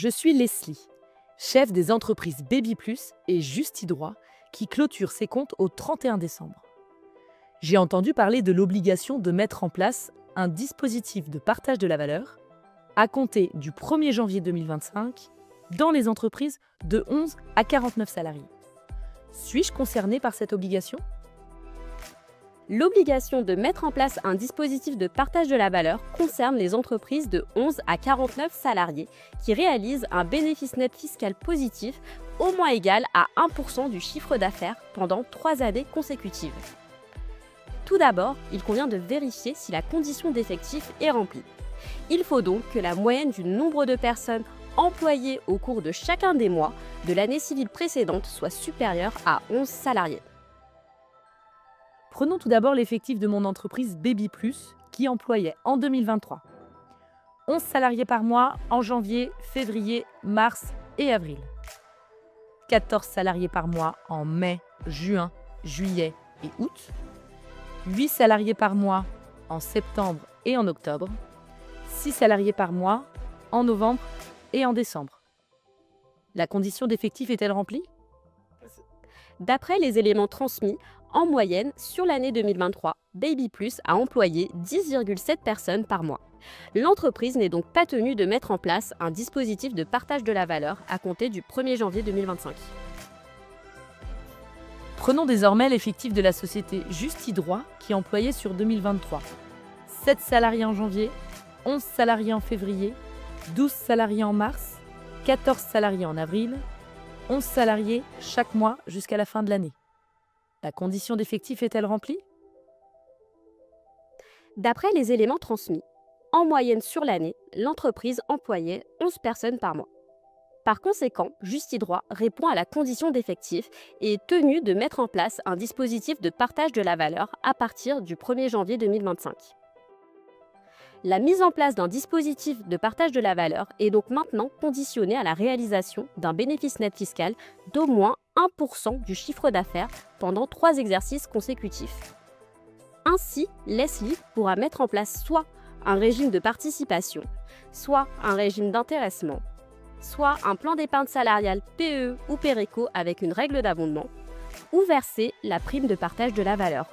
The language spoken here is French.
Je suis Leslie, chef des entreprises Baby Plus et Justidroit qui clôture ses comptes au 31 décembre. J'ai entendu parler de l'obligation de mettre en place un dispositif de partage de la valeur à compter du 1er janvier 2025 dans les entreprises de 11 à 49 salariés. Suis-je concerné par cette obligation ? L'obligation de mettre en place un dispositif de partage de la valeur concerne les entreprises de 11 à 49 salariés qui réalisent un bénéfice net fiscal positif au moins égal à 1% du chiffre d'affaires pendant 3 années consécutives. Tout d'abord, il convient de vérifier si la condition d'effectif est remplie. Il faut donc que la moyenne du nombre de personnes employées au cours de chacun des mois de l'année civile précédente soit supérieure à 11 salariés. Prenons tout d'abord l'effectif de mon entreprise Baby Plus qui employait en 2023 11 salariés par mois en janvier, février, mars et avril. 14 salariés par mois en mai, juin, juillet et août. 8 salariés par mois en septembre et en octobre. 6 salariés par mois en novembre et en décembre. La condition d'effectif est-elle remplie ? D'après les éléments transmis, en moyenne, sur l'année 2023, Baby Plus a employé 10,7 personnes par mois. L'entreprise n'est donc pas tenue de mettre en place un dispositif de partage de la valeur à compter du 1er janvier 2025. Prenons désormais l'effectif de la société Justidroit qui employait sur 2023 7 salariés en janvier, 11 salariés en février, 12 salariés en mars, 14 salariés en avril, 11 salariés chaque mois jusqu'à la fin de l'année. La condition d'effectif est-elle remplie ? D'après les éléments transmis, en moyenne sur l'année, l'entreprise employait 11 personnes par mois. Par conséquent, Justidroit répond à la condition d'effectif et est tenu de mettre en place un dispositif de partage de la valeur à partir du 1er janvier 2025. La mise en place d'un dispositif de partage de la valeur est donc maintenant conditionnée à la réalisation d'un bénéfice net fiscal d'au moins 1% du chiffre d'affaires pendant 3 exercices consécutifs. Ainsi, Leslie pourra mettre en place soit un régime de participation, soit un régime d'intéressement, soit un plan d'épargne salariale PE ou Péréco avec une règle d'abondement, ou verser la prime de partage de la valeur.